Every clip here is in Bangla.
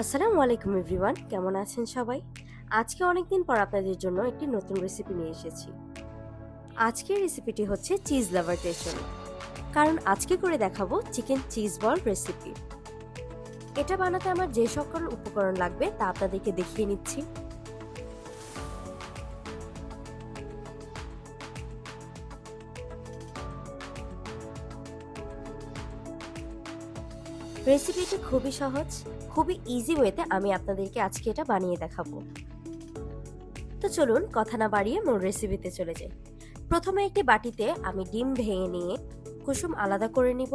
আসসালামু আলাইকুম এভরিওয়ান, কেমন আছেন সবাই? আজকে অনেকদিন পর আপনাদের জন্য একটি নতুন রেসিপি নিয়ে এসেছি। আজকের রেসিপিটি হচ্ছে চিজ লাভার টেশন, কারণ আজকে করে দেখাবো চিকেন চিজ বল রেসিপি। এটা বানাতে আমার যে সকল উপকরণ লাগবে তা আপনাদেরকে দেখিয়ে নিচ্ছি। রেসিপিটি খুবই সহজ, খুবই ইজি ওয়েতে আমি আপনাদেরকে আজকে এটা বানিয়ে দেখাবো। তো চলুন কথা না বাড়িয়ে মূল রেসিপিতে চলে যাই। প্রথমে একটি বাটিতে আমি ডিম ভেঙে নিয়ে কুসুম আলাদা করে নিব।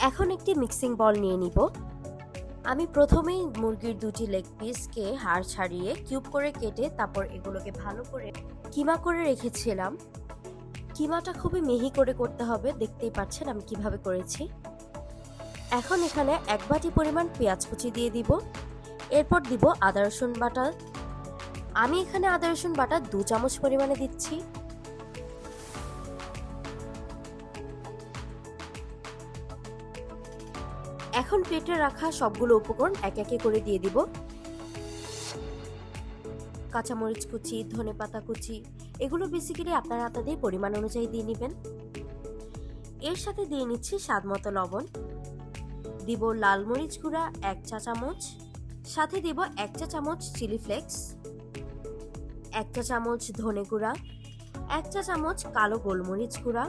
এখন একটি মিক্সিং বল নিয়ে নিব। আমি প্রথমেই মুরগির দুটি লেগ পিসকে হাড় ছাড়িয়ে কিউব করে কেটে তারপর এগুলোকে ভালো করে কিমা করে রেখেছিলাম। কিমাটা খুবই মিহি করে করতে হবে, দেখতেই পাচ্ছেন আমি কিভাবে করেছি। এখন এখানে 1 বাটি পরিমাণ পেঁয়াজ কুচি দিয়ে দিব। এরপর দিব আদা রসুন বাটা। আমি এখানে আদা রসুন বাটা 2 চামচ পরিমাণে দিচ্ছি। এখন প্লেটে রাখা সবগুলো উপকরণ এক একে করে দিয়ে দিব। কাঁচামরিচ কুচি, ধনেপাতা কুচি, এগুলো বেসিক্যালি আপনারা আপনাদের পরিমাণ অনুযায়ী দিয়ে নেবেন। এর সাথে দিয়ে নিচ্ছি স্বাদ মতো লবণ, দিব লাল মরিচ গুঁড়া 1 চা চামচ, সাথে দিব 1 চা চামচ চিলি ফ্লেক্স, 1 চা চামচ ধনে গুঁড়া, 1 চা চামচ কালো গোলমরিচ গুঁড়া,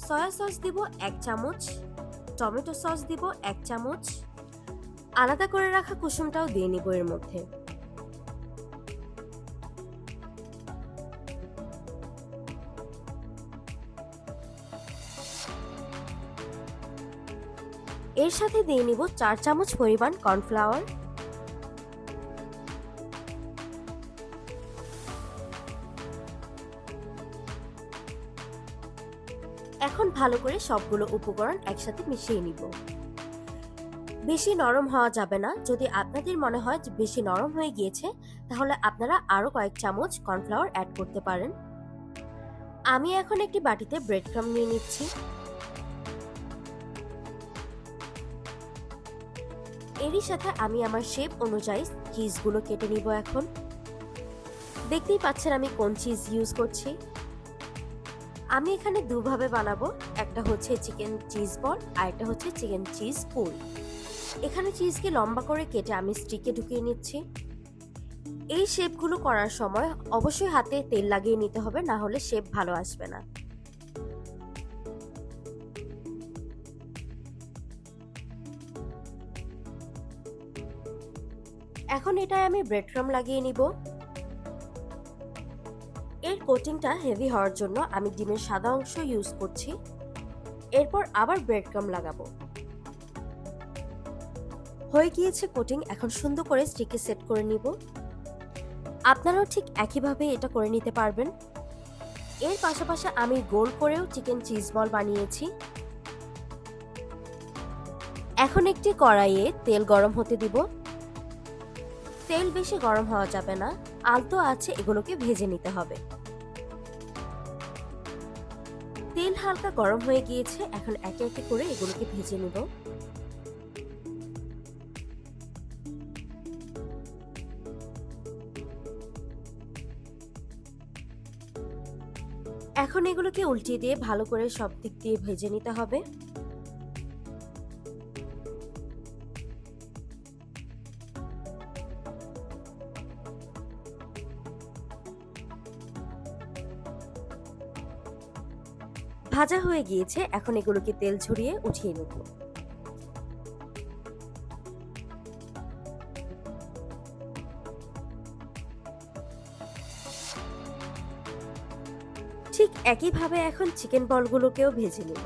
সয়া সস দিব 1 চামচ, টমেটো সস দিব 1 চামচ, আলাদা করে রাখা কুসুমটাও দিয়ে নিব এর মধ্যে। এর সাথে দিয়ে নিব 4 চামচ পরিমাণ কর্নফ্লাওয়ার। এখন ভালো করে সবগুলো উপকরণ একসাথে মিশিয়ে নিব। বেশি নরম হওয়া যাবে না। যদি আপনাদের মনে হয় যে বেশি নরম হয়ে গিয়েছে, তাহলে আপনারা আরো কয়েক চামচ কর্নফ্লাওয়ার অ্যাড করতে পারেন। আমি এখন একটি বাটিতে ব্রেড ক্রাম্ব নিয়ে নিচ্ছি। এরই সাথে আমি আমার শেপ অনুযায়ী চিজগুলো কেটে নিব। এখন দেখতেই পাচ্ছেন আমি কোন চিজ ইউজ করছি। আমি এখানে দুভাবে বানাবো, একটা হচ্ছে চিকেন চিজ বল আর একটা হচ্ছে চিকেন চিজ পুল। এখানে চিজকে লম্বা করে কেটে আমি স্টিকে ঢুকিয়ে নিচ্ছি। এই শেপগুলো করার সময় অবশ্যই হাতে তেল লাগিয়ে নিতে হবে, না হলে শেপ ভালো আসবে না। এখন এটা আমি ব্রেড ক্রাম্ব লাগিয়ে নিব। এর কোটিংটা হেভি হওয়ার জন্য আমি ডিমের সাদা অংশ ইউজ করছি। এরপর আবার ব্রেড ক্রাম্ব লাগাবো। হয়ে গিয়েছে কোটিং, এখন সুন্দর করে স্টিকে সেট করে নিব। আপনারাও ঠিক একইভাবে এটা করে নিতে পারবেন। এর পাশাপাশি আমি গোল করেও চিকেন চিজ বল বানিয়েছি। এখন একটি কড়াইয়ে তেল গরম হতে দিব। তেল বেশি গরম হওয়া যাবে না, আলতো আছে এগুলোকে ভেজে নিতে হবে। তেল হালকা গরম হয়ে গিয়েছে, এখন একে একে করে এগুলোকে ভেজে নিব। এখন এগুলোকে উল্টিয়ে দিয়ে ভালো করে সব দিক দিয়ে ভেজে নিতে হবে। ভাজা হয়ে গিয়েছে, এখন এগুলোকে তেল ঝরিয়ে উঠিয়ে নেব। ঠিক একইভাবে এখন চিকেন বলগুলোকেও ভেজে নেব।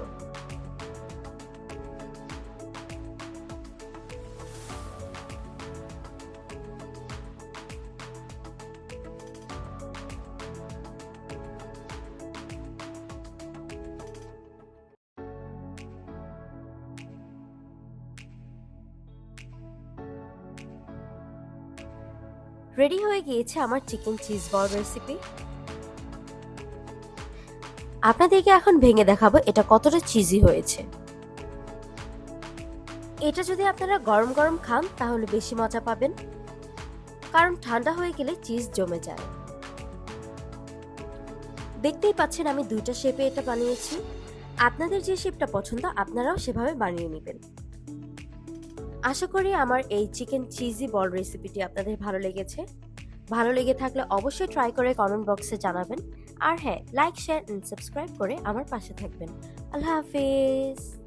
রেডি হয়ে গিয়েছে আমার চিকেন চিজ বল রেসিপি। আপনাদেরকে এখন ভেঙে দেখাবো এটা কতটা চিজি হয়েছে। এটা যদি আপনারা গরম গরম খান তাহলে বেশি মজা পাবেন, কারণ ঠান্ডা হয়ে গেলে চিজ জমে যায়। দেখতেই পাচ্ছেন আমি দুইটা শেপে এটা বানিয়েছি। আপনাদের যে শেপটা পছন্দ আপনারাও সেভাবে বানিয়ে নেবেন। আশা করি আমার এই চিকেন চিজি বল রেসিপিটি আপনাদের ভালো লেগেছে। ভালো লেগে থাকলে অবশ্যই ট্রাই করে কমেন্ট বক্সে জানাবেন। আর হ্যাঁ, লাইক, শেয়ার এন্ড সাবস্ক্রাইব করে আমার পাশে থাকবেন। আল্লাহ হাফেজ।